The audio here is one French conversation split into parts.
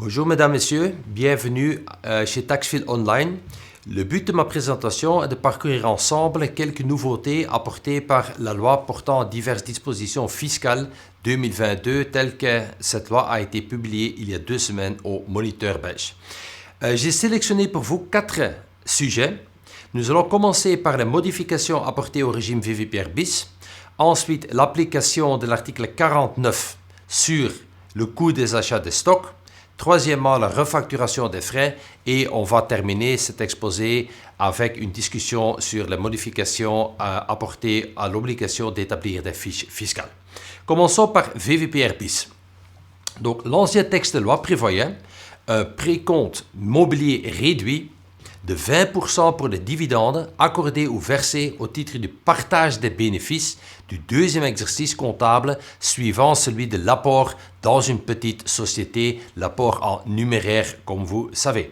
Bonjour mesdames, messieurs, bienvenue chez Taxfield Online. Le but de ma présentation est de parcourir ensemble quelques nouveautés apportées par la loi portant diverses dispositions fiscales 2022 telle que cette loi a été publiée il y a 2 semaines au Moniteur belge. J'ai sélectionné pour vous 4 sujets. Nous allons commencer par les modifications apportées au régime VVPR bis, ensuite l'application de l'article 49 sur le coût des achats de stock, troisièmement, la refacturation des frais et on va terminer cet exposé avec une discussion sur les modifications apportées à l'obligation d'établir des fiches fiscales. Commençons par VVPR bis. Donc, l'ancien texte de loi prévoyait un précompte mobilier réduit de 20% pour les dividendes accordés ou versés au titre du partage des bénéfices du deuxième exercice comptable suivant celui de l'apport dans une petite société, l'apport en numéraire comme vous savez,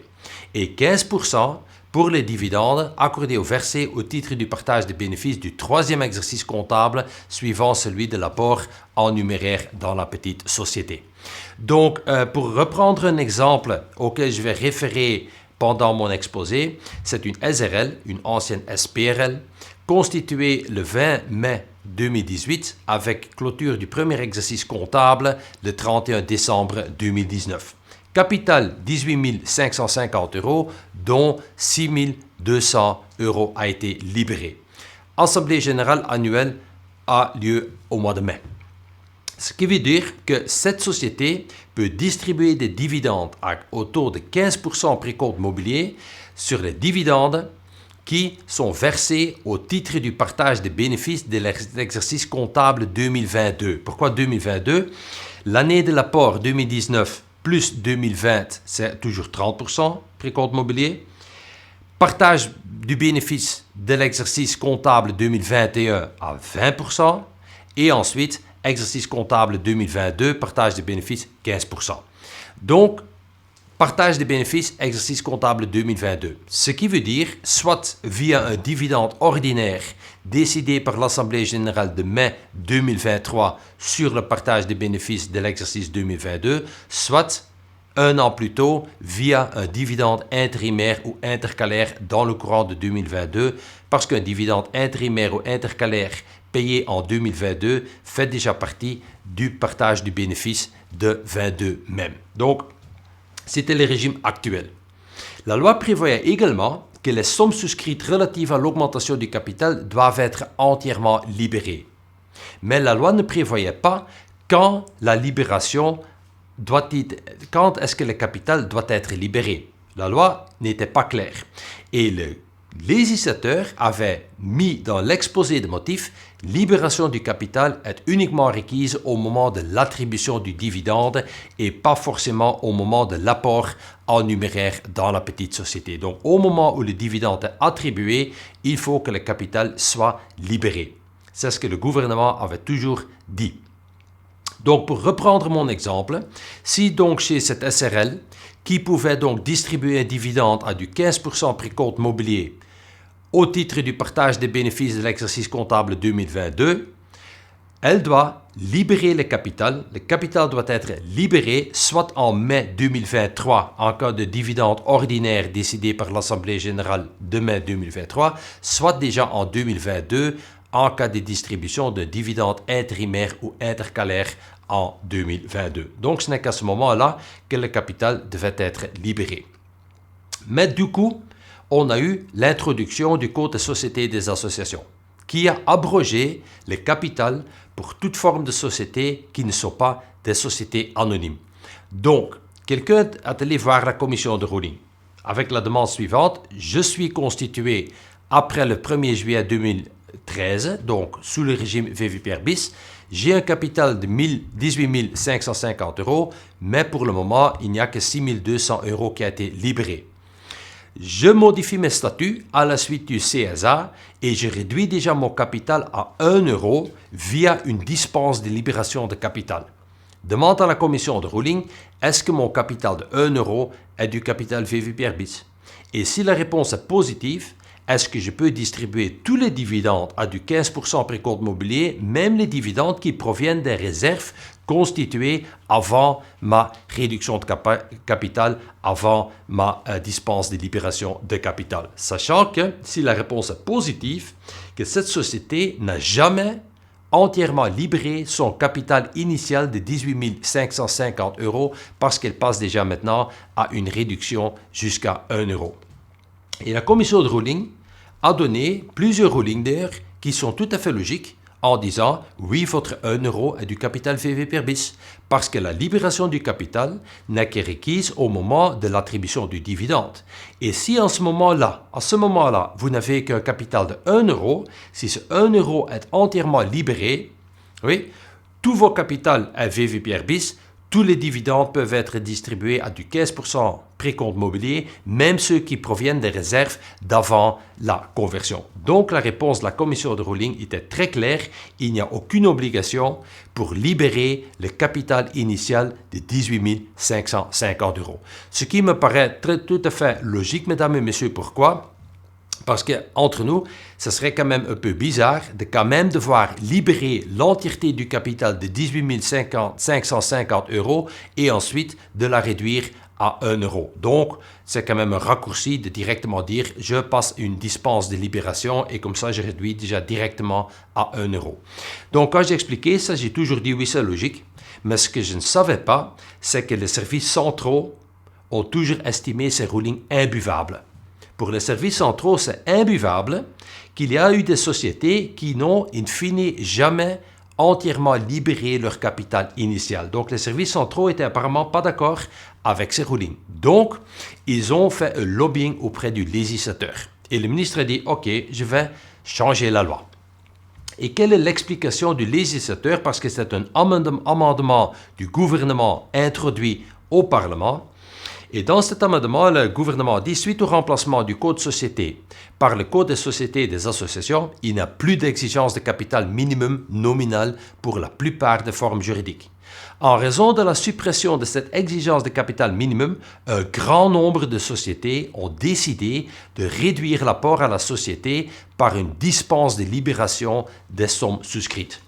et 15% pour les dividendes accordés ou versés au titre du partage des bénéfices du troisième exercice comptable suivant celui de l'apport en numéraire dans la petite société. Donc, pour reprendre un exemple auquel je vais référer pendant mon exposé, c'est une SRL, une ancienne SPRL, constituée le 20 mai 2018 avec clôture du premier exercice comptable le 31 décembre 2019. Capital 18 550 €, dont 6 200 € a été libéré. Assemblée générale annuelle a lieu au mois de mai. Ce qui veut dire que cette société peut distribuer des dividendes à autour de 15% précompte mobilier sur les dividendes qui sont versés au titre du partage des bénéfices de l'exercice comptable 2022. Pourquoi 2022? L'année de l'apport 2019 plus 2020, c'est toujours 30% précompte mobilier. Partage du bénéfice de l'exercice comptable 2021 à 20%. Et ensuite, exercice comptable 2022, partage des bénéfices 15%. Donc, partage des bénéfices, exercice comptable 2022. Ce qui veut dire, soit via un dividende ordinaire décidé par l'Assemblée générale de mai 2023 sur le partage des bénéfices de l'exercice 2022, soit un an plus tôt via un dividende intérimaire ou intercalaire dans le courant de 2022, parce qu'un dividende intérimaire ou intercalaire payé en 2022 fait déjà partie du partage du bénéfice de 22 même. Donc, c'était le régime actuel. La loi prévoyait également que les sommes souscrites relatives à l'augmentation du capital doivent être entièrement libérées. Mais la loi ne prévoyait pas quand est-ce que le capital doit être libéré. La loi n'était pas claire. Et le législateur avait mis dans l'exposé de motifs « Libération du capital est uniquement requise au moment de l'attribution du dividende et pas forcément au moment de l'apport en numéraire dans la petite société. » Donc, au moment où le dividende est attribué, il faut que le capital soit libéré. C'est ce que le gouvernement avait toujours dit. Donc, pour reprendre mon exemple, si donc chez cette SRL, qui pouvait donc distribuer un dividende à du 15% précompte mobilier au titre du partage des bénéfices de l'exercice comptable 2022, elle doit libérer le capital. Le capital doit être libéré soit en mai 2023 en cas de dividende ordinaire décidé par l'Assemblée générale de mai 2023, soit déjà en 2022 en cas de distribution de dividendes intérimaires ou intercalaires en 2022. Donc, ce n'est qu'à ce moment-là que le capital devait être libéré. Mais du coup, on a eu l'introduction du Code de société et des associations qui a abrogé le capital pour toute forme de société qui ne sont pas des sociétés anonymes. Donc, quelqu'un est allé voir la commission de ruling avec la demande suivante: je suis constitué après le 1er juillet 2013, donc sous le régime VVPR bis, j'ai un capital de 18 550 €, mais pour le moment, il n'y a que 6 200 € qui a été libéré. Je modifie mes statuts à la suite du CSA et je réduis déjà mon capital à 1 € via une dispense de libération de capital. Demande à la commission de ruling, est-ce que mon capital de 1 € est du capital VVPR bis? Et si la réponse est positive, est-ce que je peux distribuer tous les dividendes à du 15% précompte mobilier, même les dividendes qui proviennent des réserves constitué avant ma réduction de capital, avant ma dispense de libération de capital. Sachant que si la réponse est positive, que cette société n'a jamais entièrement libéré son capital initial de 18 550 € parce qu'elle passe déjà maintenant à une réduction jusqu'à 1 €. Et la commission de ruling a donné plusieurs rulings d'ailleurs qui sont tout à fait logiques en disant oui, votre 1 € est du capital VVPR bis parce que la libération du capital n'est que requise au moment de l'attribution du dividende. Et si à ce moment-là, vous n'avez qu'un capital de 1 €, si ce 1 € est entièrement libéré, oui, tout vos capital est VVPR bis, tous les dividendes peuvent être distribués à du 15% précompte mobilier, même ceux qui proviennent des réserves d'avant la conversion. Donc la réponse de la commission de ruling était très claire, il n'y a aucune obligation pour libérer le capital initial de 18 550 €. Ce qui me paraît tout à fait logique, mesdames et messieurs, pourquoi ? Parce qu'entre nous, ce serait quand même un peu bizarre de quand même devoir libérer l'entièreté du capital de 18 550 € et ensuite de la réduire à 1 €. Donc, c'est quand même un raccourci de directement dire je passe une dispense de libération et comme ça, je réduis déjà directement à 1 €. Donc, quand j'ai expliqué ça, j'ai toujours dit oui, c'est logique. Mais ce que je ne savais pas, c'est que les services centraux ont toujours estimé ces rulings imbuvables. Pour les services centraux, c'est imbuvable qu'il y a eu des sociétés qui n'ont, in fine, jamais entièrement libéré leur capital initial. Donc, les services centraux étaient apparemment pas d'accord avec ces rulings. Donc, ils ont fait un lobbying auprès du législateur. Et le ministre a dit, OK, je vais changer la loi. Et quelle est l'explication du législateur? Parce que c'est un amendement du gouvernement introduit au Parlement. Et dans cet amendement, le gouvernement dit, suite au remplacement du Code de société par le Code des sociétés et des associations, il n'y a plus d'exigence de capital minimum nominal pour la plupart des formes juridiques. En raison de la suppression de cette exigence de capital minimum, un grand nombre de sociétés ont décidé de réduire l'apport à la société par une dispense de libération des sommes souscrites.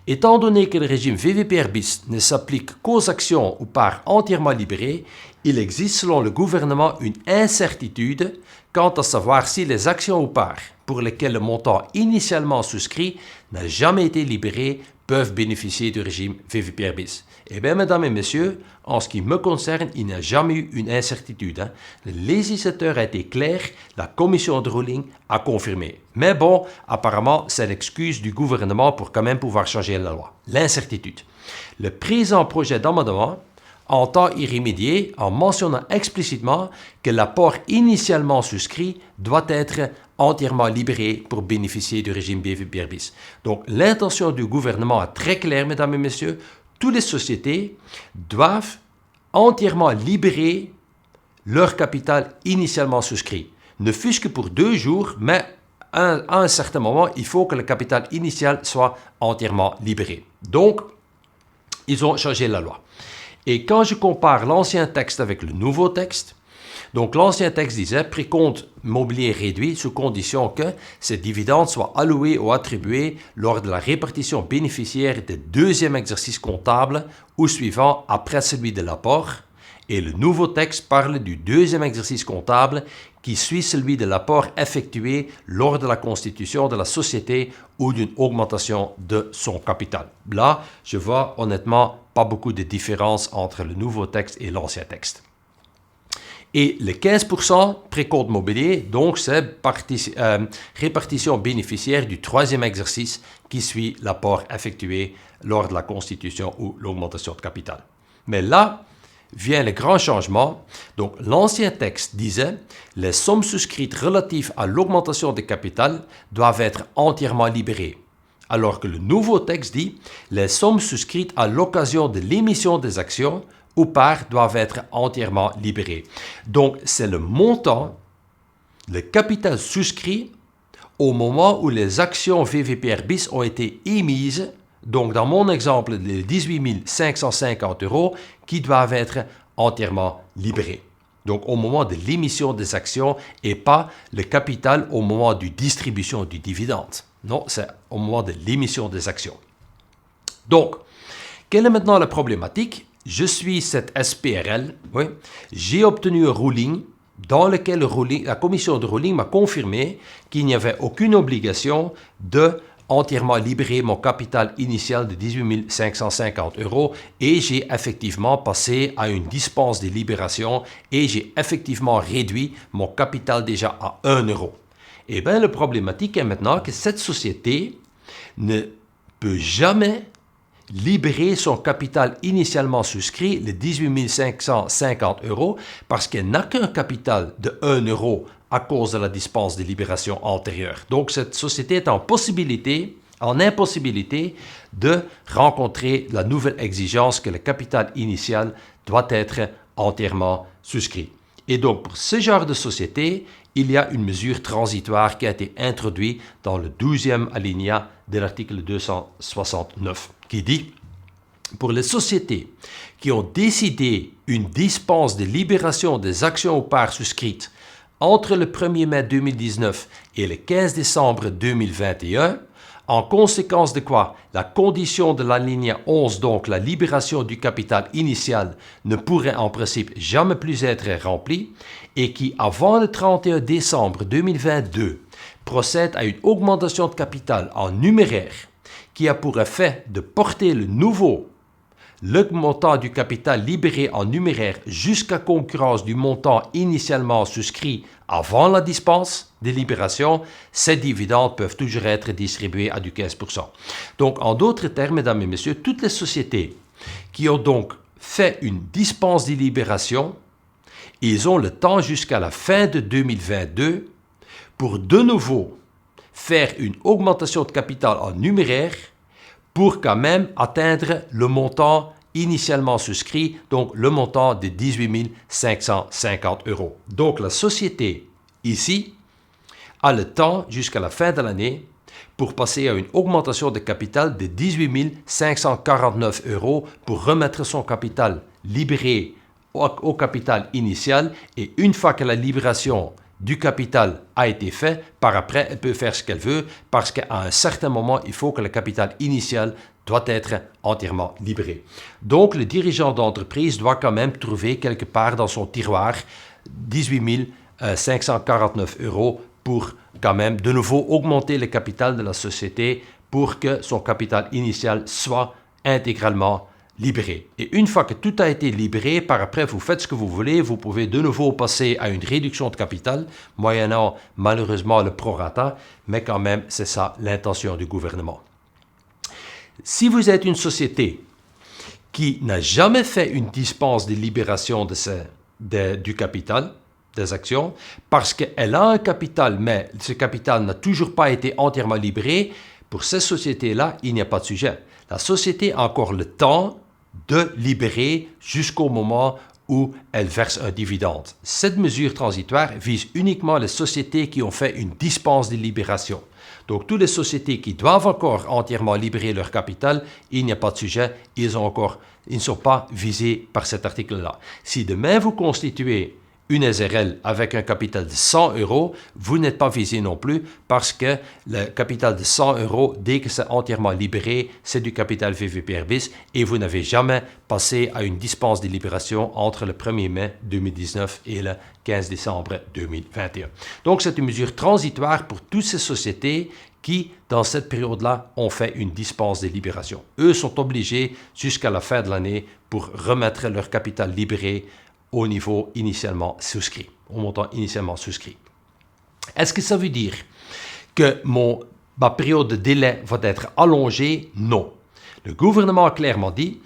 Étant donné que le régime VVPR bis ne s'applique qu'aux actions ou parts entièrement libérées, il existe selon le gouvernement une incertitude quant à savoir si les actions ou parts pour lesquelles le montant initialement souscrit n'a jamais été libéré peuvent bénéficier du régime VVPR bis. Eh bien, mesdames et messieurs, en ce qui me concerne, il n'y a jamais eu une incertitude. Le législateur a été clair, la commission de ruling a confirmé. Mais bon, apparemment, c'est l'excuse du gouvernement pour quand même pouvoir changer la loi. L'incertitude. Le présent projet d'amendement entend y remédier en mentionnant explicitement que l'apport initialement souscrit doit être entièrement libéré pour bénéficier du régime VVPR bis. Donc, l'intention du gouvernement est très claire, mesdames et messieurs. Toutes les sociétés doivent entièrement libérer leur capital initialement souscrit. Ne fût-ce que pour 2 jours, mais à un certain moment, il faut que le capital initial soit entièrement libéré. Donc, ils ont changé la loi. Et quand je compare l'ancien texte avec le nouveau texte, donc l'ancien texte disait précompte mobilier réduit sous condition que ces dividendes soient alloués ou attribués lors de la répartition bénéficiaire des deuxième exercice comptable ou suivant après celui de l'apport. Et le nouveau texte parle du deuxième exercice comptable qui suit celui de l'apport effectué lors de la constitution de la société ou d'une augmentation de son capital. Là, je vois honnêtement pas beaucoup de différence entre le nouveau texte et l'ancien texte. Et le 15% précompte mobilier, donc c'est répartition bénéficiaire du troisième exercice qui suit l'apport effectué lors de la constitution ou l'augmentation de capital. Mais là vient le grand changement. Donc l'ancien texte disait les sommes souscrites relatives à l'augmentation de capital doivent être entièrement libérées. Alors que le nouveau texte dit les sommes souscrites à l'occasion de l'émission des actions ou parts doivent être entièrement libérées. Donc, c'est le montant, le capital souscrit au moment où les actions VVPR bis ont été émises. Donc, dans mon exemple, les 18 550 € qui doivent être entièrement libérés. Donc, au moment de l'émission des actions et pas le capital au moment de distribution du dividende. Non, c'est au moment de l'émission des actions. Donc, Quelle est maintenant la problématique? Je suis cette SPRL, oui. J'ai obtenu un ruling dans lequel la commission de ruling m'a confirmé qu'il n'y avait aucune obligation de entièrement libérer mon capital initial de 18 550 € et j'ai effectivement passé à une dispense de libération et j'ai effectivement réduit mon capital déjà à 1 €. Eh bien, le problématique est maintenant que cette société ne peut jamais libérer son capital initialement souscrit, les 18 550 € parce qu'elle n'a qu'un capital de 1 € à cause de la dispense de libération antérieure. Donc, cette société est en impossibilité de rencontrer la nouvelle exigence que le capital initial doit être entièrement souscrit. Et donc, pour ce genre de société, il y a une mesure transitoire qui a été introduite dans le 12e alinéa de l'article 269, qui dit « Pour les sociétés qui ont décidé une dispense de libération des actions ou parts souscrites entre le 1er mai 2019 et le 15 décembre 2021, en conséquence de quoi la condition de l'alinéa 11, donc la libération du capital initial, ne pourrait en principe jamais plus être remplie et qui, avant le 31 décembre 2022, procède à une augmentation de capital en numéraire qui a pour effet de porter le montant du capital libéré en numéraire jusqu'à concurrence du montant initialement souscrit avant la dispense de libération, ces dividendes peuvent toujours être distribués à du 15%. Donc, en d'autres termes, mesdames et messieurs, toutes les sociétés qui ont donc fait une dispense de libération, ils ont le temps jusqu'à la fin de 2022 pour de nouveau faire une augmentation de capital en numéraire pour quand même atteindre le montant initialement souscrit, donc le montant de 18 550 €. Donc la société, ici, a le temps jusqu'à la fin de l'année pour passer à une augmentation de capital de 18 549 € pour remettre son capital libéré au capital initial et une fois que la libération du capital a été fait, par après, elle peut faire ce qu'elle veut parce qu'à un certain moment, il faut que le capital initial doit être entièrement libéré. Donc, le dirigeant d'entreprise doit quand même trouver quelque part dans son tiroir 18 549 € pour quand même de nouveau augmenter le capital de la société pour que son capital initial soit intégralement libéré. Et une fois que tout a été libéré, par après, vous faites ce que vous voulez, vous pouvez de nouveau passer à une réduction de capital, moyennant malheureusement le prorata, mais quand même, c'est ça l'intention du gouvernement. Si vous êtes une société qui n'a jamais fait une dispense de libération du capital, des actions, parce qu'elle a un capital, mais ce capital n'a toujours pas été entièrement libéré, pour ces sociétés-là, il n'y a pas de sujet. La société a encore le temps de libérer jusqu'au moment où elle verse un dividende. Cette mesure transitoire vise uniquement les sociétés qui ont fait une dispense de libération. Donc, toutes les sociétés qui doivent encore entièrement libérer leur capital, il n'y a pas de sujet, ils ne sont pas visés par cet article-là. Si demain vous constituez une SRL avec un capital de 100 €, vous n'êtes pas visé non plus parce que le capital de 100 €, dès que c'est entièrement libéré, c'est du capital VVPR bis et vous n'avez jamais passé à une dispense de libération entre le 1er mai 2019 et le 15 décembre 2021. Donc, c'est une mesure transitoire pour toutes ces sociétés qui, dans cette période-là, ont fait une dispense de libération. Eux sont obligés jusqu'à la fin de l'année pour remettre leur capital libéré au niveau initialement souscrit, au montant initialement souscrit. Est-ce que ça veut dire que ma période de délai va être allongée? Non. Le gouvernement a clairement dit,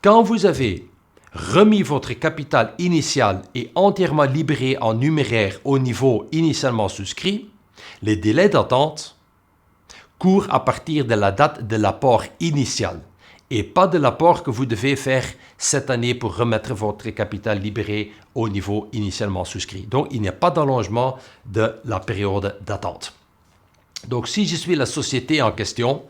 quand vous avez remis votre capital initial et entièrement libéré en numéraire au niveau initialement souscrit, les délais d'attente courent à partir de la date de l'apport initial et pas de l'apport que vous devez faire cette année pour remettre votre capital libéré au niveau initialement souscrit. Donc, il n'y a pas d'allongement de la période d'attente. Donc, si je suis la société en question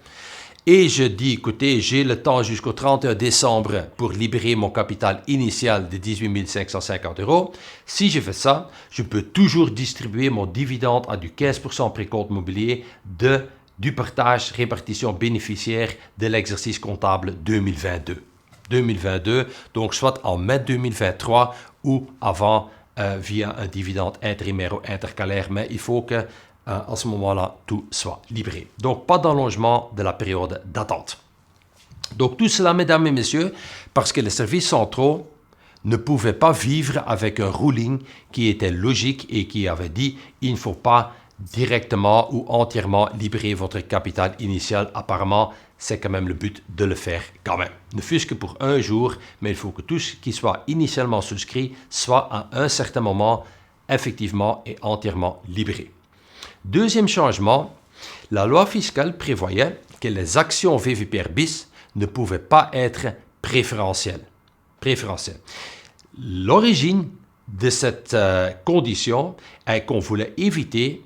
et je dis, écoutez, j'ai le temps jusqu'au 31 décembre pour libérer mon capital initial de 18 550 €, si je fais ça, je peux toujours distribuer mon dividende à du 15% précompte mobilier du partage répartition bénéficiaire de l'exercice comptable 2022. 2022, donc soit en mai 2023 ou avant via un dividende intérimaire ou intercalaire, mais il faut que à ce moment-là, tout soit libéré. Donc, pas d'allongement de la période d'attente. Donc, tout cela, mesdames et messieurs, parce que les services centraux ne pouvaient pas vivre avec un ruling qui était logique et qui avait dit « il ne faut pas directement ou entièrement libérer votre capital initial ». Apparemment, c'est quand même le but de le faire quand même. Ne fût-ce que pour un jour, mais il faut que tout ce qui soit initialement souscrit soit à un certain moment effectivement et entièrement libéré. Deuxième changement, la loi fiscale prévoyait que les actions VVPR bis ne pouvaient pas être préférentielles. L'origine de cette condition est qu'on voulait éviter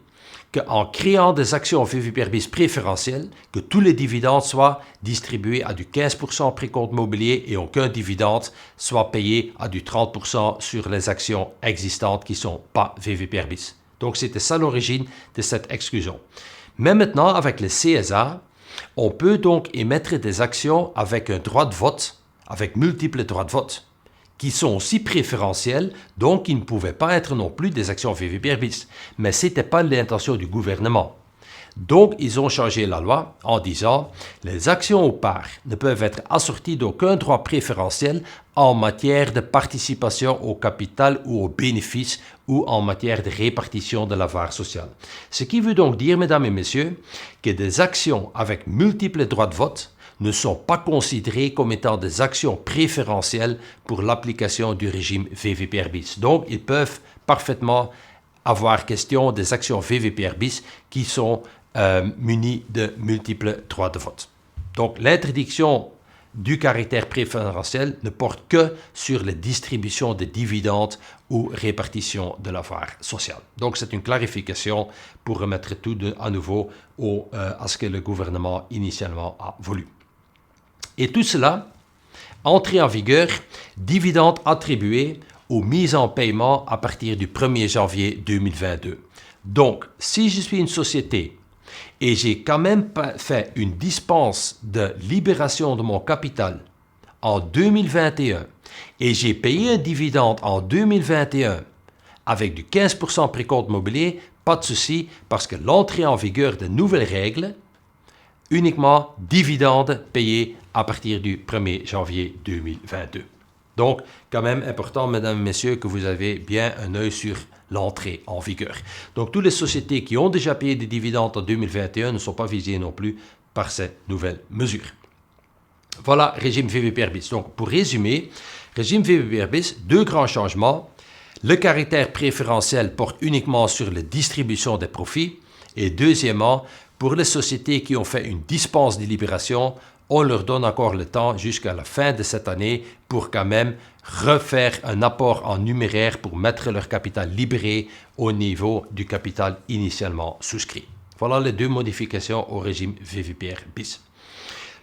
qu'en créant des actions VVPR bis préférentielles, que tous les dividendes soient distribués à du 15% précompte mobilier et aucun dividende soit payé à du 30% sur les actions existantes qui ne sont pas VVPR bis. Donc, c'était ça l'origine de cette exclusion. Mais maintenant, avec le CSA, on peut donc émettre des actions avec un droit de vote, avec multiples droits de vote, qui sont aussi préférentielles, donc qui ne pouvaient pas être non plus des actions VVPR bis. Mais ce n'était pas l'intention du gouvernement. Donc, ils ont changé la loi en disant « Les actions aux parts ne peuvent être assorties d'aucun droit préférentiel en matière de participation au capital ou aux bénéfices ou en matière de répartition de la valeur sociale. » Ce qui veut donc dire, mesdames et messieurs, que des actions avec multiples droits de vote ne sont pas considérées comme étant des actions préférentielles pour l'application du régime VVPR bis. Donc, ils peuvent parfaitement avoir question des actions VVPR bis qui sont munis de multiples droits de vote. Donc, l'interdiction du caractère préférentiel ne porte que sur les distributions de dividendes ou répartition de la valeur sociale. Donc, c'est une clarification pour remettre tout à nouveau à ce que le gouvernement initialement a voulu. Et tout cela, entrée en vigueur, dividendes attribués aux mises en paiement à partir du 1er janvier 2022. Donc, si je suis une société et j'ai quand même fait une dispense de libération de mon capital en 2021 et j'ai payé un dividende en 2021 avec du 15% précompte mobilier, pas de souci parce que l'entrée en vigueur de nouvelles règles, uniquement dividendes payés à partir du 1er janvier 2022. Donc, quand même important, mesdames et messieurs, que vous avez bien un œil sur l'entrée en vigueur. Donc, toutes les sociétés qui ont déjà payé des dividendes en 2021 ne sont pas visées non plus par cette nouvelle mesure. Voilà, régime VVPR bis. Donc, pour résumer, régime VVPR bis, deux grands changements. Le caractère préférentiel porte uniquement sur la distribution des profits. Et deuxièmement, pour les sociétés qui ont fait une dispense de libération, on leur donne encore le temps jusqu'à la fin de cette année pour quand même refaire un apport en numéraire pour mettre leur capital libéré au niveau du capital initialement souscrit. Voilà les deux modifications au régime VVPR bis.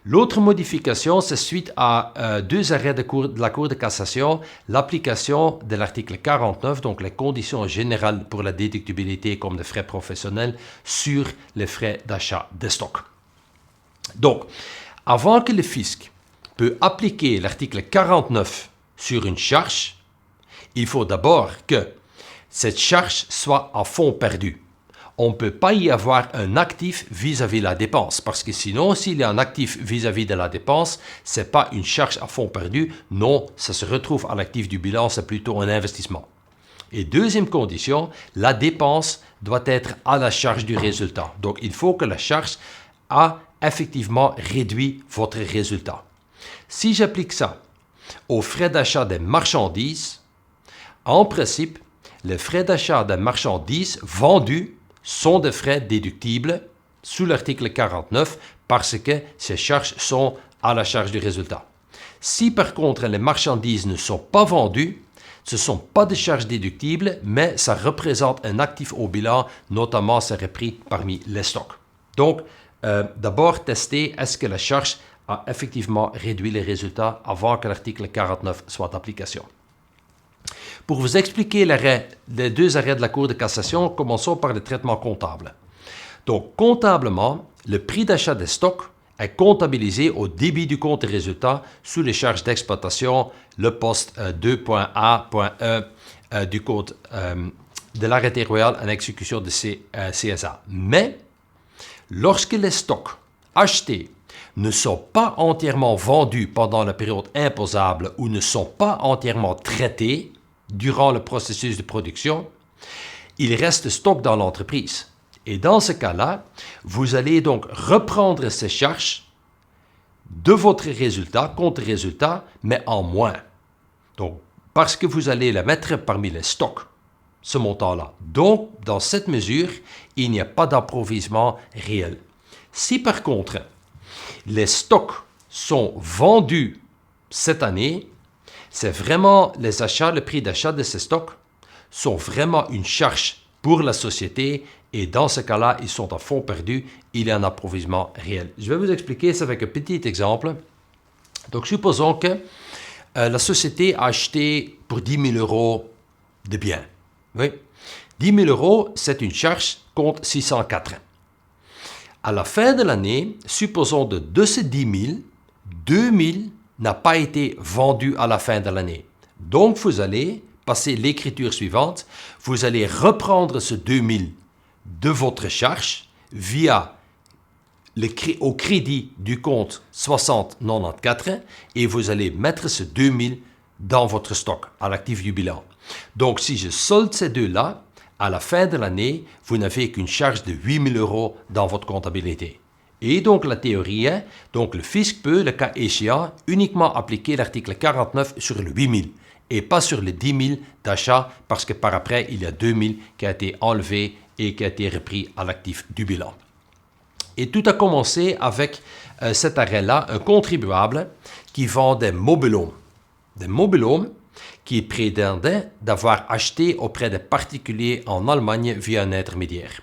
L'autre modification, c'est suite à deux arrêts de la Cour de cassation, l'application de l'article 49, donc les conditions générales pour la déductibilité comme des frais professionnels sur les frais d'achat de stock. Donc, avant que le fisc peut appliquer l'article 49 sur une charge, il faut d'abord que cette charge soit à fonds perdu. On ne peut pas y avoir un actif vis-à-vis de la dépense, parce que sinon, s'il y a un actif vis-à-vis de la dépense, ce n'est pas une charge à fonds perdu, non, ça se retrouve à l'actif du bilan, c'est plutôt un investissement. Et deuxième condition, la dépense doit être à la charge du résultat. Donc, il faut que la charge a effectivement réduit votre résultat. Si j'applique ça aux frais d'achat des marchandises, en principe, les frais d'achat des marchandises vendues sont des frais déductibles sous l'article 49 parce que ces charges sont à la charge du résultat. Si par contre les marchandises ne sont pas vendues, ce ne sont pas des charges déductibles, mais ça représente un actif au bilan, notamment c'est repris parmi les stocks. Donc, d'abord tester est-ce que la charge a effectivement réduit les résultats avant que l'article 49 soit d'application. Pour vous expliquer les deux arrêts de la Cour de cassation, commençons par le traitement comptable. Donc, comptablement, le prix d'achat des stocks est comptabilisé au débit du compte des résultats sous les charges d'exploitation, le poste 2.A.1 du compte de l'arrêté royal en exécution de CSA. Mais, lorsque les stocks achetés ne sont pas entièrement vendus pendant la période imposable ou ne sont pas entièrement traités durant le processus de production, il reste stock dans l'entreprise. Et dans ce cas-là, vous allez donc reprendre ces charges de votre résultat, compte résultat, mais en moins. Donc, parce que vous allez la mettre parmi les stocks, ce montant-là. Donc, dans cette mesure, il n'y a pas d'approvisionnement réel. Si par contre, les stocks sont vendus cette année, c'est vraiment les achats, le prix d'achat de ces stocks sont vraiment une charge pour la société et dans ce cas-là, ils sont à fond perdu, il y a un approvisionnement réel. Je vais vous expliquer ça avec un petit exemple. Donc, supposons que la société a acheté pour 10 000 euros de biens. Oui. 10 000 euros, c'est une charge compte 604. À la fin de l'année, supposons de ces 10 000, 2 000 n'a pas été vendu à la fin de l'année. Donc, vous allez passer l'écriture suivante. Vous allez reprendre ce 2 000 de votre charge via au crédit du compte 6094 et vous allez mettre ce 2 000 dans votre stock à l'actif du bilan. Donc, si je solde ces deux-là, à la fin de l'année, vous n'avez qu'une charge de 8 000 euros dans votre comptabilité. Et donc, la théorie est, donc le fisc peut, le cas échéant, uniquement appliquer l'article 49 sur le 8 000 et pas sur les 10 000 d'achat parce que par après, il y a 2 000 qui a été enlevé et qui a été repris à l'actif du bilan. Et tout a commencé avec cet arrêt-là, un contribuable qui vend des mobil-homes. Des mobil-homes qui prétendait d'avoir acheté auprès des particuliers en Allemagne via un intermédiaire.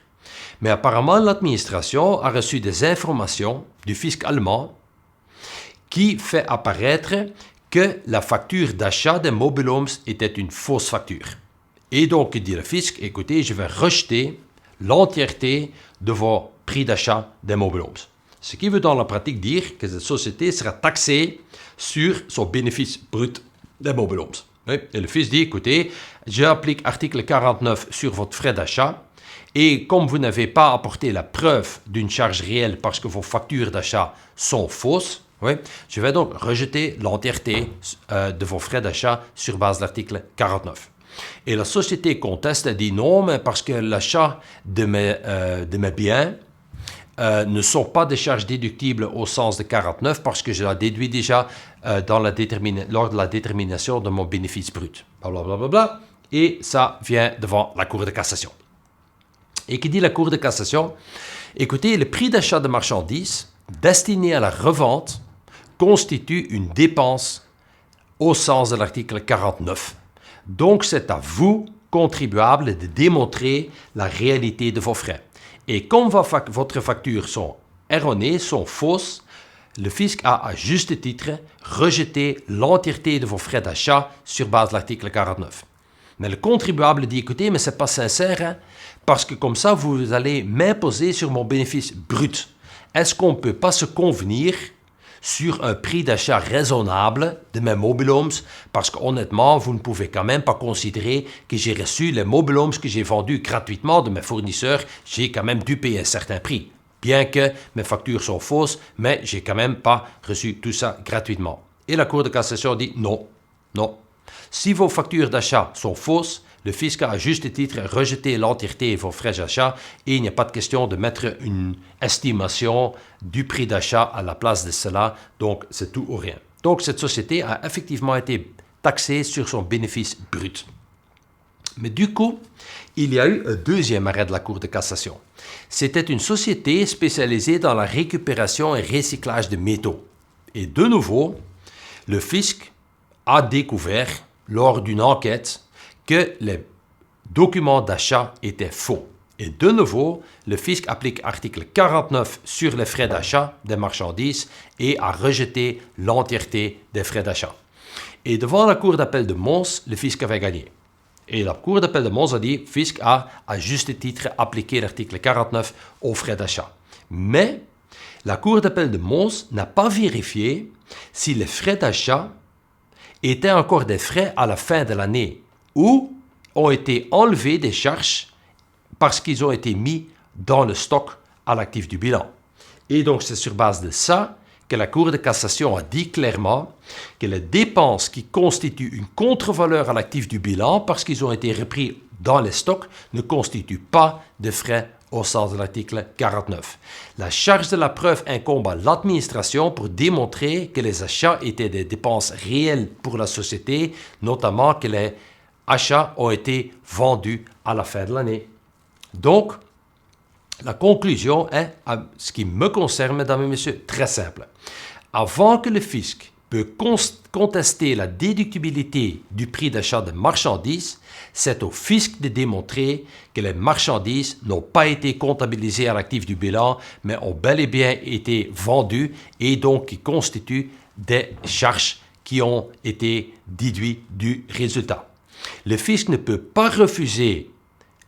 Mais apparemment, l'administration a reçu des informations du fisc allemand qui fait apparaître que la facture d'achat des mobil-homes était une fausse facture. Et donc, dit le fisc, écoutez, je vais rejeter l'entièreté de vos prix d'achat des mobil-homes. Ce qui veut dans la pratique dire que cette société sera taxée sur son bénéfice brut des mobil-homes. Et le fisc dit, écoutez, j'applique article 49 sur votre frais d'achat et comme vous n'avez pas apporté la preuve d'une charge réelle parce que vos factures d'achat sont fausses, je vais donc rejeter l'entièreté de vos frais d'achat sur base de l'article 49. Et la société conteste et dit non, mais parce que l'achat de mes biens ne sont pas des charges déductibles au sens de 49 parce que je la déduis déjà lors de la détermination de mon bénéfice brut. Blablabla. Et ça vient devant la Cour de cassation. Et qui dit la Cour de cassation? Écoutez, le prix d'achat de marchandises destiné à la revente constitue une dépense au sens de l'article 49. Donc, c'est à vous, contribuables, de démontrer la réalité de vos frais. Et comme votre factures sont erronées, sont fausses, le fisc a à juste titre rejeté l'entièreté de vos frais d'achat sur base de l'article 49. Mais le contribuable dit, écoutez, mais c'est pas sincère, parce que comme ça, vous allez m'imposer sur mon bénéfice brut. Est-ce qu'on ne peut pas se convenir sur un prix d'achat raisonnable de mes mobil-homes, parce qu'honnêtement, vous ne pouvez quand même pas considérer que j'ai reçu les mobil-homes que j'ai vendus gratuitement de mes fournisseurs, j'ai quand même dû payer un certain prix. Bien que mes factures sont fausses, mais j'ai quand même pas reçu tout ça gratuitement. Et la Cour de cassation dit non, non. Si vos factures d'achat sont fausses, le fisc a à juste titre rejeté l'entièreté de vos frais d'achat et il n'y a pas de question de mettre une estimation du prix d'achat à la place de cela, donc c'est tout ou rien. Donc cette société a effectivement été taxée sur son bénéfice brut. Mais du coup, il y a eu un deuxième arrêt de la Cour de cassation. C'était une société spécialisée dans la récupération et recyclage de métaux. Et de nouveau, le fisc a découvert lors d'une enquête que les documents d'achat étaient faux. Et de nouveau, le fisc applique article 49 sur les frais d'achat des marchandises et a rejeté l'entièreté des frais d'achat. Et devant la Cour d'appel de Mons, le fisc avait gagné. Et la Cour d'appel de Mons a dit, le fisc a à juste titre appliqué l'article 49 aux frais d'achat. Mais la Cour d'appel de Mons n'a pas vérifié si les frais d'achat étaient encore des frais à la fin de l'année ou ont été enlevés des charges parce qu'ils ont été mis dans le stock à l'actif du bilan. Et donc c'est sur base de ça que la Cour de cassation a dit clairement que les dépenses qui constituent une contre-valeur à l'actif du bilan parce qu'ils ont été repris dans les stocks ne constituent pas de frais au sens de l'article 49. La charge de la preuve incombe à l'administration pour démontrer que les achats étaient des dépenses réelles pour la société, notamment que les achats ont été vendus à la fin de l'année. Donc, la conclusion est, en ce qui me concerne, mesdames et messieurs, très simple. Avant que le fisc peut contester la déductibilité du prix d'achat de marchandises, c'est au fisc de démontrer que les marchandises n'ont pas été comptabilisées à l'actif du bilan, mais ont bel et bien été vendues et donc qui constituent des charges qui ont été déduites du résultat. Le fisc ne peut pas refuser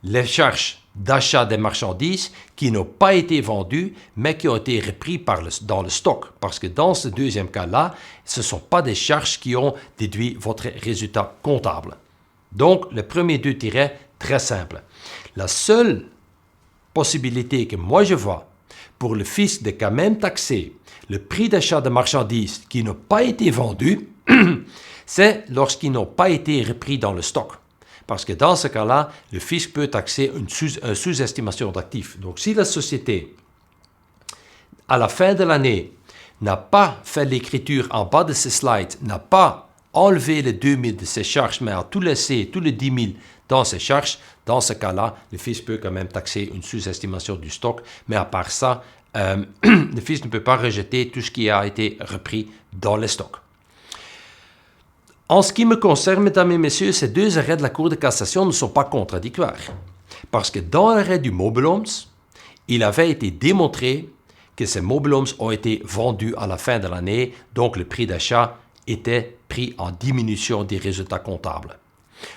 les charges d'achat des marchandises qui n'ont pas été vendues, mais qui ont été repris dans le stock. Parce que dans ce deuxième cas-là, ce ne sont pas des charges qui ont déduit votre résultat comptable. Donc, le premier deux tirets, très simple. La seule possibilité que moi je vois pour le fisc de quand même taxer le prix d'achat de marchandises qui n'ont pas été vendues, c'est lorsqu'ils n'ont pas été repris dans le stock. Parce que dans ce cas-là, le fisc peut taxer une sous-estimation d'actifs. Donc, si la société, à la fin de l'année, n'a pas fait l'écriture en bas de ce slide, n'a pas enlevé les 2 000 de ses charges, mais a tout laissé, tous les 10 000 dans ses charges, dans ce cas-là, le fisc peut quand même taxer une sous-estimation du stock. Mais à part ça, le fisc ne peut pas rejeter tout ce qui a été repris dans les stocks. En ce qui me concerne, mesdames et messieurs, ces deux arrêts de la Cour de cassation ne sont pas contradictoires. Parce que dans l'arrêt du mobilhomes, il avait été démontré que ces mobilhomes ont été vendus à la fin de l'année, donc le prix d'achat était pris en diminution des résultats comptables.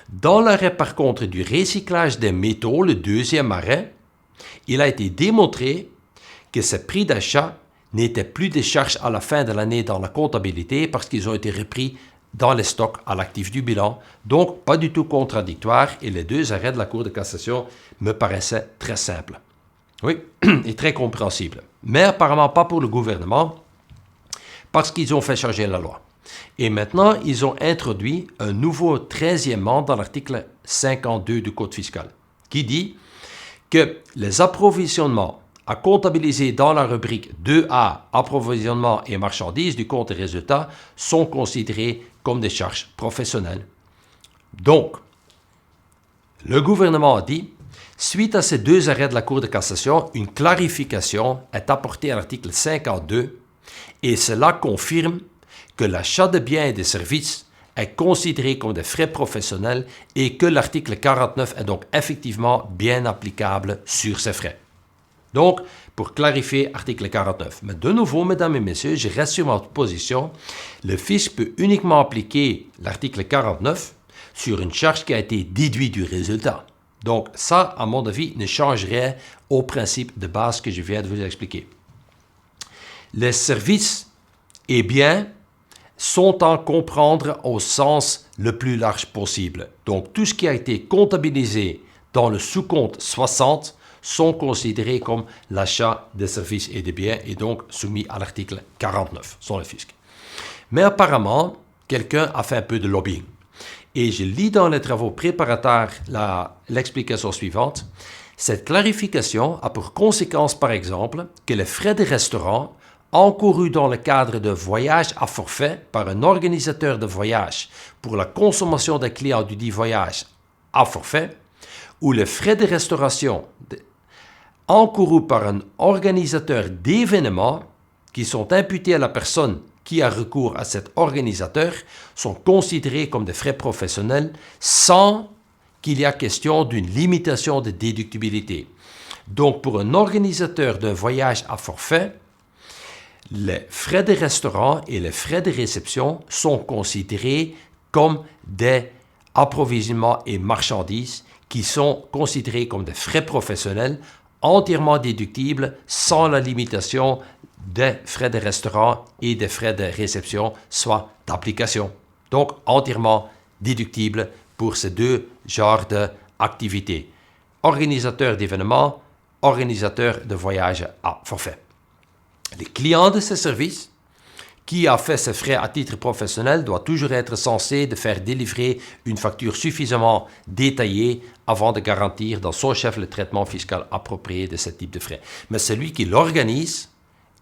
Dans l'arrêt par contre du recyclage des métaux, le deuxième arrêt, il a été démontré que ces prix d'achat n'étaient plus des charges à la fin de l'année dans la comptabilité parce qu'ils ont été repris dans les stocks à l'actif du bilan, donc pas du tout contradictoire, et les deux arrêts de la Cour de cassation me paraissaient très simples. Oui, et très compréhensibles. Mais apparemment pas pour le gouvernement, parce qu'ils ont fait changer la loi. Et maintenant, ils ont introduit un nouveau 13e dans l'article 52 du Code fiscal, qui dit que les approvisionnements à comptabiliser dans la rubrique 2A, approvisionnement et marchandises du compte et résultats, sont considérés comme des charges professionnelles. Donc, le gouvernement a dit, suite à ces deux arrêts de la Cour de cassation, une clarification est apportée à l'article 52 et cela confirme que l'achat de biens et de services est considéré comme des frais professionnels et que l'article 49 est donc effectivement bien applicable sur ces frais. Donc, pour clarifier, article 49. Mais de nouveau, mesdames et messieurs, je reste sur ma position. Le fisc peut uniquement appliquer l'article 49 sur une charge qui a été déduite du résultat. Donc, ça, à mon avis, ne changerait au principe de base que je viens de vous expliquer. Les services et biens sont à comprendre au sens le plus large possible. Donc, tout ce qui a été comptabilisé dans le sous-compte 60 sont considérés comme l'achat des services et des biens et donc soumis à l'article 49 sur le fisc. Mais apparemment, quelqu'un a fait un peu de lobbying. Et je lis dans les travaux préparatoires l'explication suivante. Cette clarification a pour conséquence, par exemple, que les frais de restaurant encourus dans le cadre de voyage à forfait par un organisateur de voyage pour la consommation des clients du dit voyage à forfait, ou les frais de restauration encourus par un organisateur d'événements qui sont imputés à la personne qui a recours à cet organisateur sont considérés comme des frais professionnels sans qu'il y ait question d'une limitation de déductibilité. Donc, pour un organisateur d'un voyage à forfait, les frais de restaurant et les frais de réception sont considérés comme des approvisionnements et marchandises qui sont considérés comme des frais professionnels entièrement déductibles sans la limitation des frais de restaurant et des frais de réception, soit d'application. Donc, entièrement déductible pour ces deux genres d'activités. Organisateur d'événements, organisateur de voyages à forfait. Les clients de ces services qui a fait ses frais à titre professionnel doit toujours être censé de faire délivrer une facture suffisamment détaillée avant de garantir dans son chef le traitement fiscal approprié de ce type de frais. Mais celui qui l'organise,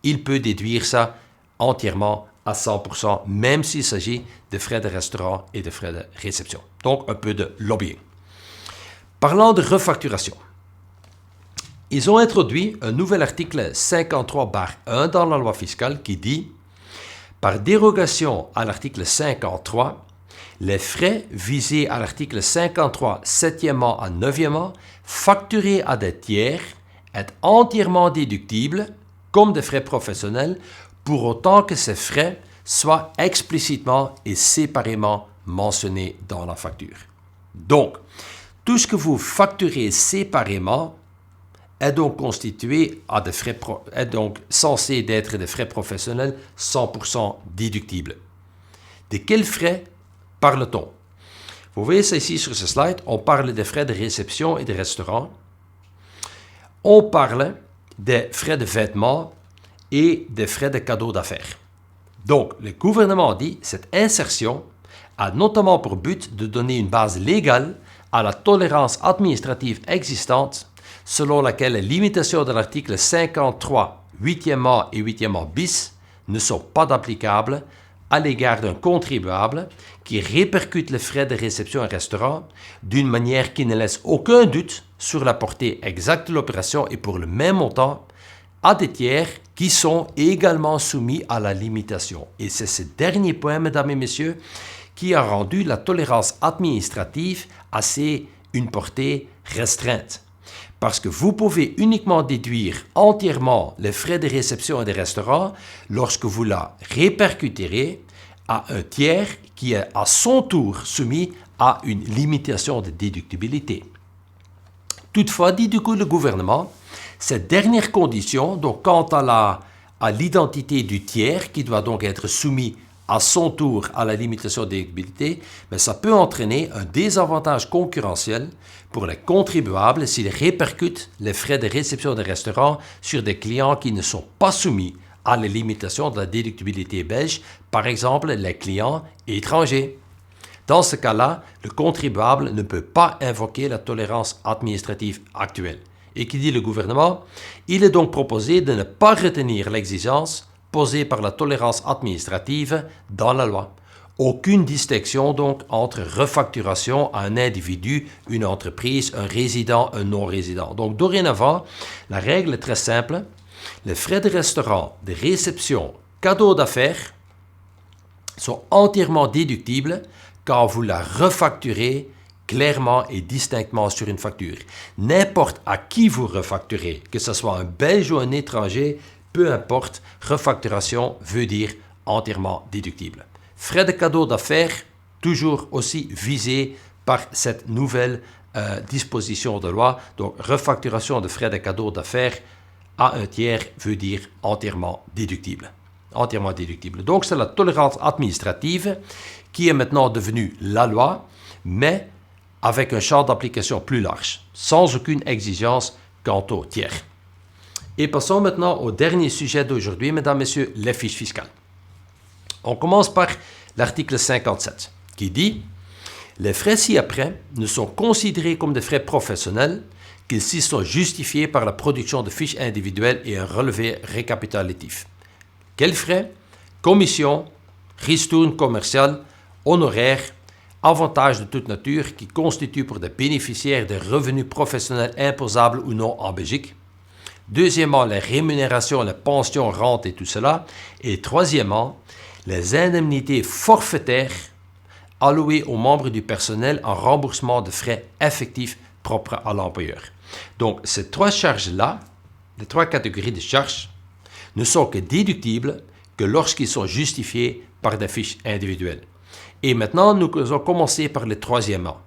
il peut déduire ça entièrement à 100%, même s'il s'agit de frais de restaurant et de frais de réception. Donc, un peu de lobbying. Parlant de refacturation, ils ont introduit un nouvel article 53/1 dans la loi fiscale qui dit: par dérogation à l'article 53, les frais visés à l'article 53, 7e à 9e, facturés à des tiers, est entièrement déductible comme des frais professionnels pour autant que ces frais soient explicitement et séparément mentionnés dans la facture. Donc, tout ce que vous facturez séparément est donc constitué à des frais est donc censé être des frais professionnels 100% déductibles. De quels frais parle-t-on? Vous voyez ça ici sur ce slide, on parle des frais de réception et de restaurant. On parle des frais de vêtements et des frais de cadeaux d'affaires. Donc, le gouvernement dit que cette insertion a notamment pour but de donner une base légale à la tolérance administrative existante selon laquelle les limitations de l'article 53, 8e A et 8e A bis ne sont pas applicables à l'égard d'un contribuable qui répercute les frais de réception et restaurant d'une manière qui ne laisse aucun doute sur la portée exacte de l'opération et pour le même montant à des tiers qui sont également soumis à la limitation. Et c'est ce dernier point, mesdames et messieurs, qui a rendu la tolérance administrative assez une portée restreinte. Parce que vous pouvez uniquement déduire entièrement les frais de réception et de restaurant lorsque vous la répercuterez à un tiers qui est à son tour soumis à une limitation de déductibilité. Toutefois, dit du coup le gouvernement, cette dernière condition, donc quant à l'identité du tiers qui doit donc être soumis à son tour à la limitation de déductibilité, mais ça peut entraîner un désavantage concurrentiel pour les contribuables s'ils répercutent les frais de réception des restaurants sur des clients qui ne sont pas soumis à la limitation de la déductibilité belge, par exemple les clients étrangers. Dans ce cas-là, le contribuable ne peut pas invoquer la tolérance administrative actuelle. Et qui dit le gouvernement, il est donc proposé de ne pas retenir l'exigence posée par la tolérance administrative dans la loi. Aucune distinction donc entre refacturation à un individu, une entreprise, un résident, un non-résident. Donc dorénavant, la règle est très simple. Les frais de restaurant, de réception, cadeaux d'affaires sont entièrement déductibles quand vous la refacturez clairement et distinctement sur une facture. N'importe à qui vous refacturez, que ce soit un Belge ou un étranger, peu importe, refacturation veut dire entièrement déductible. Frais de cadeaux d'affaires, toujours aussi visés par cette nouvelle disposition de loi. Donc, refacturation de frais de cadeaux d'affaires à un tiers veut dire entièrement déductible. Entièrement déductible. Donc, c'est la tolérance administrative qui est maintenant devenue la loi, mais avec un champ d'application plus large, sans aucune exigence quant au tiers. Et passons maintenant au dernier sujet d'aujourd'hui, mesdames, messieurs, les fiches fiscales. On commence par l'article 57, qui dit « Les frais ci-après ne sont considérés comme des frais professionnels qu'ils s'y sont justifiés par la production de fiches individuelles et un relevé récapitulatif. Quels frais? Commissions, ristournes commerciales, honoraires, avantages de toute nature qui constituent pour des bénéficiaires de revenus professionnels imposables ou non en Belgique. Deuxièmement, les rémunérations, les pensions, rentes et tout cela. Et troisièmement, les indemnités forfaitaires allouées aux membres du personnel en remboursement de frais effectifs propres à l'employeur. Donc, ces trois charges-là, les trois catégories de charges, ne sont que déductibles que lorsqu'ils sont justifiés par des fiches individuelles. Et maintenant, nous allons commencer par le troisièmement.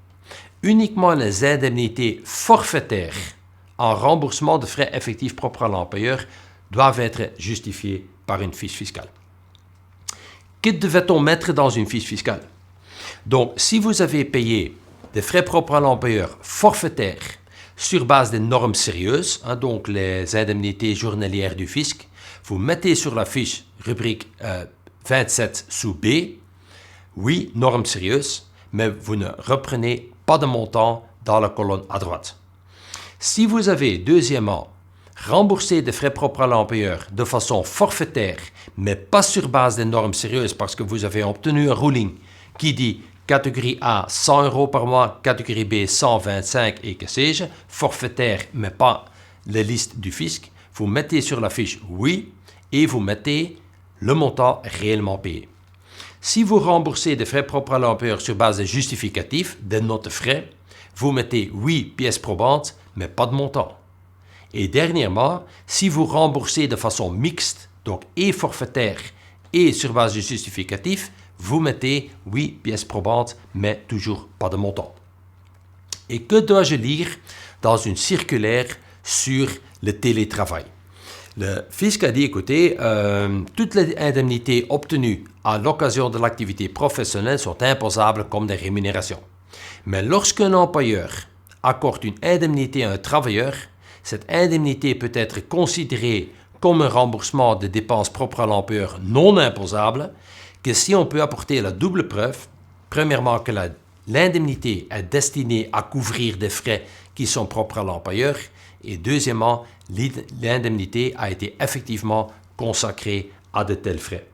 Uniquement les indemnités forfaitaires en remboursement de frais effectifs propres à l'employeur doivent être justifiés par une fiche fiscale. Que devait-on mettre dans une fiche fiscale? Donc, si vous avez payé des frais propres à l'employeur forfaitaires sur base des normes sérieuses, donc les indemnités journalières du fisc, vous mettez sur la fiche rubrique 27 sous B, oui, normes sérieuses, mais vous ne reprenez pas de montant dans la colonne à droite. Si vous avez, deuxièmement, remboursé des frais propres à l'employeur de façon forfaitaire, mais pas sur base des normes sérieuses parce que vous avez obtenu un ruling qui dit catégorie A 100 € par mois, catégorie B 125 et que sais-je, forfaitaire mais pas la liste du fisc, vous mettez sur la fiche oui et vous mettez le montant réellement payé. Si vous remboursez des frais propres à l'employeur sur base de justificatifs, des notes frais, vous mettez oui pièce probante mais pas de montant. Et dernièrement, si vous remboursez de façon mixte, donc et forfaitaire et sur base de justificatif, vous mettez oui pièce probante, mais toujours pas de montant. Et que dois-je lire dans une circulaire sur le télétravail? Le fisc a dit, écoutez, toutes les indemnités obtenues à l'occasion de l'activité professionnelle sont imposables comme des rémunérations. Mais lorsqu'un employeur accorde une indemnité à un travailleur, cette indemnité peut être considérée comme un remboursement de dépenses propres à l'employeur non imposables que si on peut apporter la double preuve, premièrement que l'indemnité est destinée à couvrir des frais qui sont propres à l'employeur et deuxièmement, l'indemnité a été effectivement consacrée à de tels frais.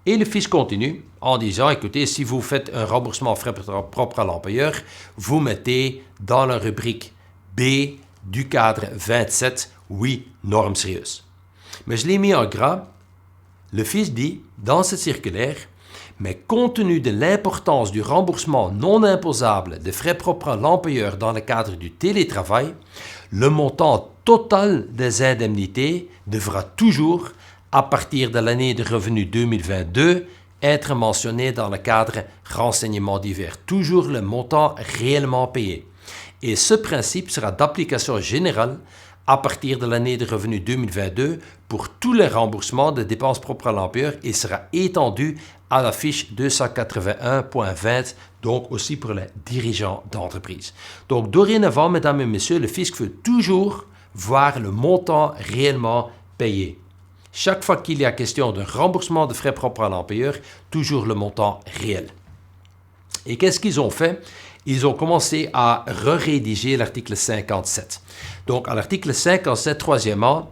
Et le fisc continue en disant, écoutez, si vous faites un remboursement frais propres à l'employeur, vous mettez dans la rubrique B du cadre 27, oui, normes sérieuses. Mais je l'ai mis en gras. Le fisc dit, dans cette circulaire, mais compte tenu de l'importance du remboursement non imposable des frais propres à l'employeur dans le cadre du télétravail, le montant total des indemnités devra toujours, à partir de l'année de revenu 2022, être mentionné dans le cadre renseignements divers. Toujours le montant réellement payé. Et ce principe sera d'application générale à partir de l'année de revenu 2022 pour tous les remboursements de dépenses propres à l'employeur et sera étendu à la fiche 281.20, donc aussi pour les dirigeants d'entreprise. Donc dorénavant, mesdames et messieurs, le fisc veut toujours voir le montant réellement payé. Chaque fois qu'il y a question d'un remboursement de frais propres à l'employeur, toujours le montant réel. Et qu'est-ce qu'ils ont fait? Ils ont commencé à rédiger l'article 57. Donc, à l'article 57, troisièmement,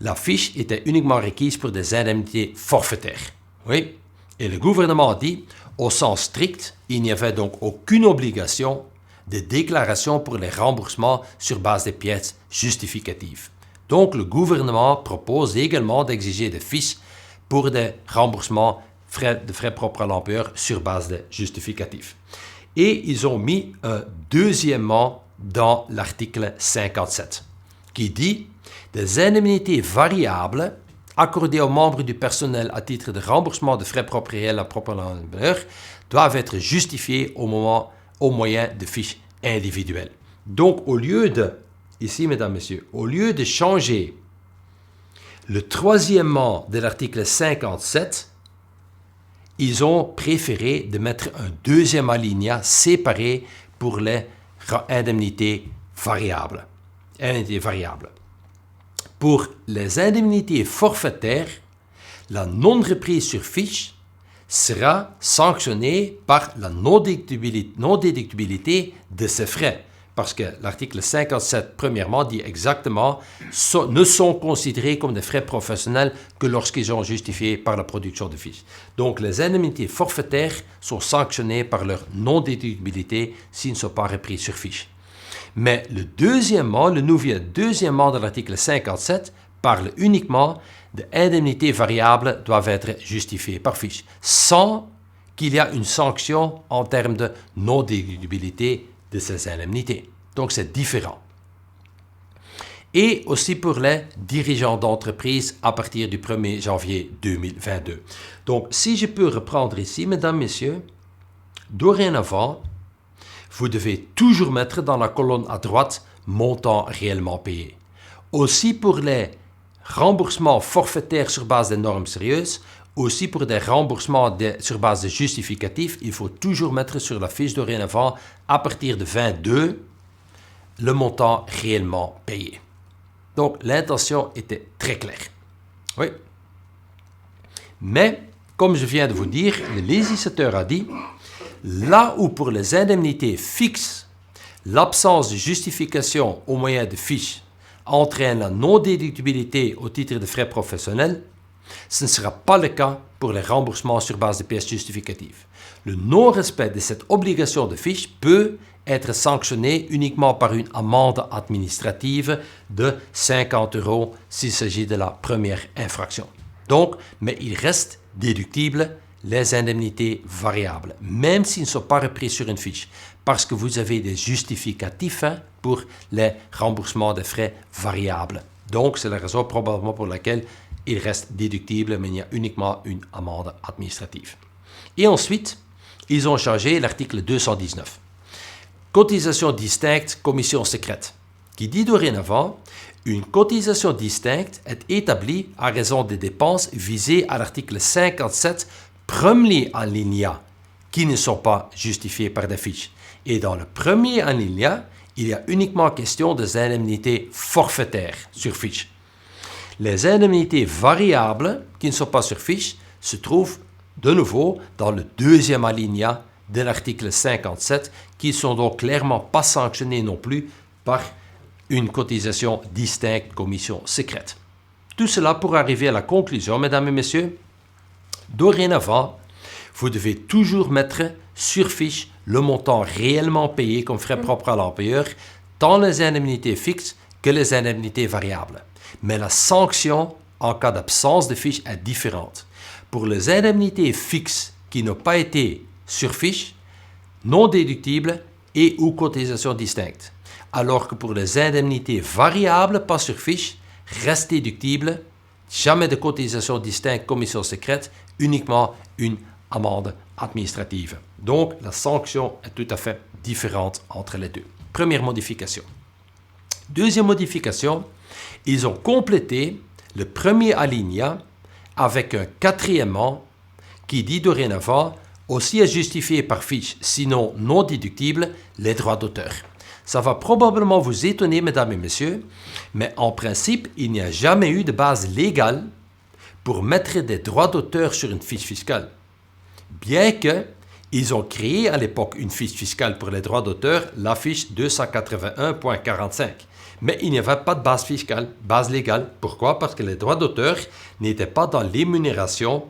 la fiche était uniquement requise pour des indemnités forfaitaires. Oui. Et le gouvernement dit, au sens strict, il n'y avait donc aucune obligation de déclaration pour les remboursements sur base des pièces justificatives. Donc, le gouvernement propose également d'exiger des fiches pour des remboursements de frais propres à l'employeur sur base de justificatifs. Et ils ont mis un deuxièmement dans l'article 57 qui dit des indemnités variables accordées aux membres du personnel à titre de remboursement de frais propres réels à propre à l'employeur doivent être justifiées au moyen de fiches individuelles. Donc, au lieu de, ici, mesdames, messieurs, au lieu de changer le troisièmement de l'article 57, ils ont préféré de mettre un deuxième alinéa séparé pour les indemnités variables. Pour les indemnités forfaitaires, la non-reprise sur fiche sera sanctionnée par la non-déductibilité de ces frais. Parce que l'article 57, premièrement, dit exactement ne sont considérés comme des frais professionnels que lorsqu'ils sont justifiés par la production de fiches. Donc, les indemnités forfaitaires sont sanctionnées par leur non-déductibilité s'ils ne sont pas repris sur fiche. Mais le nouveau deuxièmement de l'article 57 parle uniquement d'indemnités variables doivent être justifiées par fiche, sans qu'il y ait une sanction en termes de non-déductibilité de ces indemnités. Donc, c'est différent. Et aussi pour les dirigeants d'entreprise à partir du 1er janvier 2022. Donc, si je peux reprendre ici, mesdames, messieurs, dorénavant, vous devez toujours mettre dans la colonne à droite montant réellement payé. Aussi pour les remboursement forfaitaire sur base de normes sérieuses. Aussi pour des remboursements sur base de justificatifs, il faut toujours mettre sur la fiche dorénavant, à partir de 22, le montant réellement payé. Donc, l'intention était très claire. Oui. Mais, comme je viens de vous dire, le législateur a dit, là où pour les indemnités fixes, l'absence de justification au moyen de fiches entraîne la non-déductibilité au titre de frais professionnels, ce ne sera pas le cas pour les remboursements sur base de pièces justificatives. Le non-respect de cette obligation de fiche peut être sanctionné uniquement par une amende administrative de 50 € s'il s'agit de la première infraction. Donc, mais il reste déductible les indemnités variables, même s'ils ne sont pas repris sur une fiche, parce que vous avez des justificatifs pour les remboursements des frais variables. Donc, c'est la raison probablement pour laquelle il reste déductible, mais il y a uniquement une amende administrative. Et ensuite, ils ont changé l'article 219. Cotisation distincte, commission secrète, qui dit dorénavant, une cotisation distincte est établie à raison des dépenses visées à l'article 57, premier alinéa, qui ne sont pas justifiées par des fiches. Et dans le premier alinéa, il y a uniquement question des indemnités forfaitaires sur fiche. Les indemnités variables qui ne sont pas sur fiche se trouvent de nouveau dans le deuxième alinéa de l'article 57, qui ne sont donc clairement pas sanctionnées non plus par une cotisation distincte commission secrète. Tout cela pour arriver à la conclusion, mesdames et messieurs, dorénavant, vous devez toujours mettre sur fiche le montant réellement payé comme frais propres à l'employeur, tant les indemnités fixes que les indemnités variables. Mais la sanction en cas d'absence de fiche est différente. Pour les indemnités fixes qui n'ont pas été sur fiche, non déductibles et ou cotisations distinctes. Alors que pour les indemnités variables pas sur fiche, restent déductibles, jamais de cotisation distincte, commission secrète, uniquement une amende administrative. Donc, la sanction est tout à fait différente entre les deux. Première modification. Deuxième modification, ils ont complété le premier alinéa avec un quatrièmement qui dit dorénavant aussi à justifier par fiche, sinon non déductible, les droits d'auteur. Ça va probablement vous étonner, mesdames et messieurs, mais en principe, il n'y a jamais eu de base légale pour mettre des droits d'auteur sur une fiche fiscale. Bien qu'ils ont créé à l'époque une fiche fiscale pour les droits d'auteur, la fiche 281.45. Mais il n'y avait pas de base fiscale, base légale. Pourquoi? Parce que les droits d'auteur n'étaient pas dans l'énumération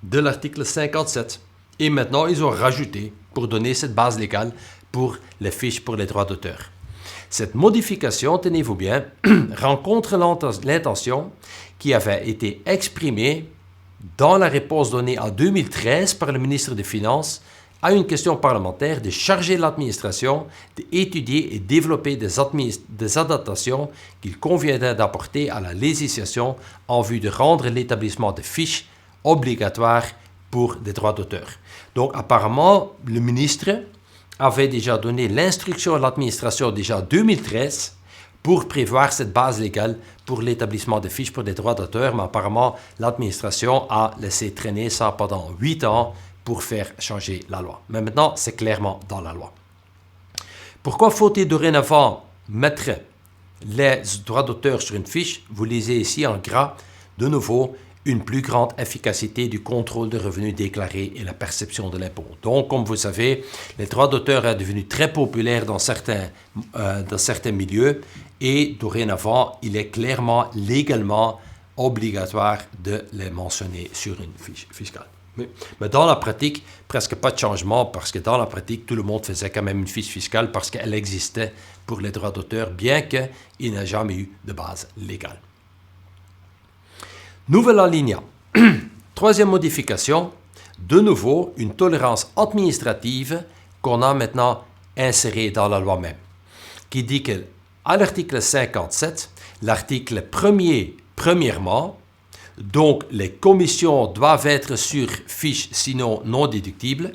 de l'article 57. Et maintenant, ils ont rajouté pour donner cette base légale pour les fiches pour les droits d'auteur. Cette modification, tenez-vous bien, rencontre l'intention qui avait été exprimée dans la réponse donnée en 2013 par le ministre des Finances à une question parlementaire de charger l'administration d'étudier et développer des adaptations qu'il conviendrait d'apporter à la législation en vue de rendre l'établissement de fiches obligatoire pour des droits d'auteur. Donc apparemment, le ministre avait déjà donné l'instruction à l'administration déjà en 2013 pour prévoir cette base légale pour l'établissement de fiches pour des droits d'auteur, mais apparemment, l'administration a laissé traîner ça pendant 8 ans pour faire changer la loi. Mais maintenant, c'est clairement dans la loi. Pourquoi faut-il dorénavant mettre les droits d'auteur sur une fiche? Vous lisez ici en gras, de nouveau, une plus grande efficacité du contrôle de revenus déclarés et la perception de l'impôt. Donc, comme vous savez, les droits d'auteur sont devenus très populaires dans certains milieux et dorénavant, il est clairement, légalement obligatoire de les mentionner sur une fiche fiscale. Mais dans la pratique, presque pas de changement parce que dans la pratique, tout le monde faisait quand même une fiche fiscale parce qu'elle existait pour les droits d'auteur, bien qu'il n'y ait jamais eu de base légale. Nouvel alinéa. Troisième modification, de nouveau une tolérance administrative qu'on a maintenant insérée dans la loi même, qui dit qu'à l'article 57, l'article premièrement, donc les commissions doivent être sur fiche sinon non déductibles,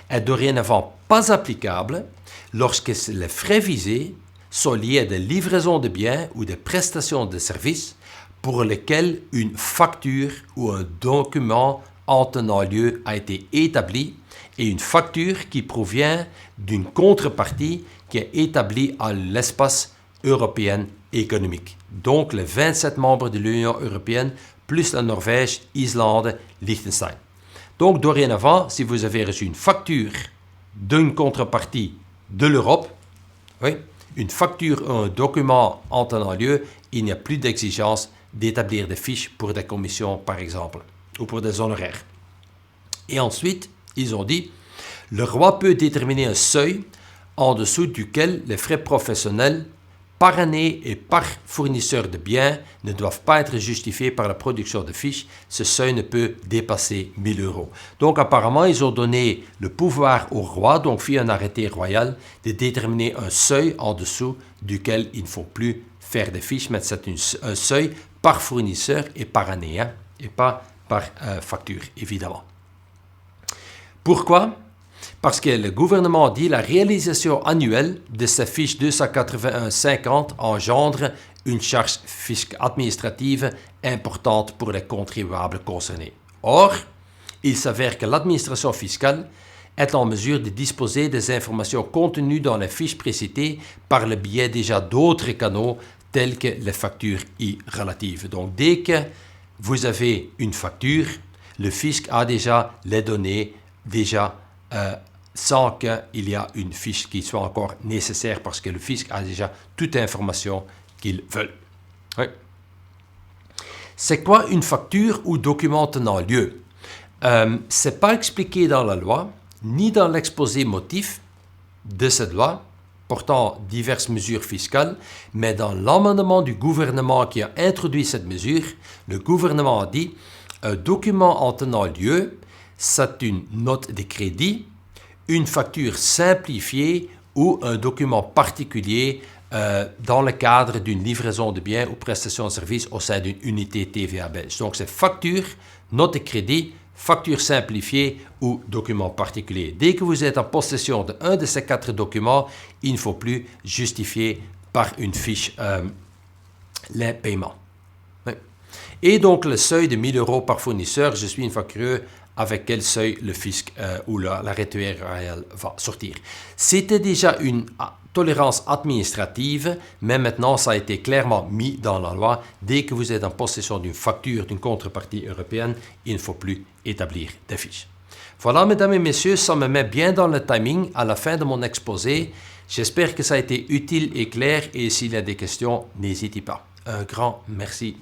est dorénavant pas applicable lorsque les frais visés sont liés à des livraisons de biens ou des prestations de services pour lesquels une facture ou un document en tenant lieu a été établi et une facture qui provient d'une contrepartie qui est établie à l'espace européen économique. Donc les 27 membres de l'Union européenne plus la Norvège, Islande, Liechtenstein. Donc dorénavant, si vous avez reçu une facture d'une contrepartie de l'Europe, oui, une facture ou un document en tenant lieu, il n'y a plus d'exigence d'établir des fiches pour des commissions, par exemple, ou pour des honoraires. Et ensuite, ils ont dit, le roi peut déterminer un seuil en dessous duquel les frais professionnels par année et par fournisseur de biens ne doivent pas être justifiés par la production de fiches. Ce seuil ne peut dépasser 1 000 €. Donc apparemment, ils ont donné le pouvoir au roi, donc via un arrêté royal, de déterminer un seuil en dessous duquel il ne faut plus faire des fiches, mais c'est un seuil par fournisseur et par année, hein, et pas par facture, évidemment. Pourquoi? Parce que le gouvernement dit que la réalisation annuelle de ces fiches 281,50 engendre une charge administrative importante pour les contribuables concernés. Or, il s'avère que l'administration fiscale est en mesure de disposer des informations contenues dans les fiches précitées par le biais déjà d'autres canaux tels que les factures relatives. Donc, dès que vous avez une facture, le fisc a déjà les données sans qu'il y ait une fiche qui soit encore nécessaire parce que le fisc a déjà toute information qu'ils veulent. Oui. C'est quoi une facture ou document tenant lieu? Ce n'est pas expliqué dans la loi, ni dans l'exposé motif de cette loi portant diverses mesures fiscales, mais dans l'amendement du gouvernement qui a introduit cette mesure, le gouvernement a dit un document en tenant lieu, c'est une note de crédit, une facture simplifiée ou un document particulier dans le cadre d'une livraison de biens ou prestation de services au sein d'une unité TVA belge. Donc c'est facture, note de crédit, facture simplifiée ou document particulier. Dès que vous êtes en possession d'un de ces 4 documents, il ne faut plus justifier par une fiche les paiements. Oui. Et donc le seuil de 1 000 € par fournisseur, je suis une fois curieux avec quel seuil le fisc ou l'arrêté royal va sortir. C'était déjà une tolérance administrative, mais maintenant ça a été clairement mis dans la loi. Dès que vous êtes en possession d'une facture d'une contrepartie européenne, il ne faut plus établir des fiches. Voilà, mesdames et messieurs, ça me met bien dans le timing à la fin de mon exposé. J'espère que ça a été utile et clair, et s'il y a des questions, n'hésitez pas. Un grand merci.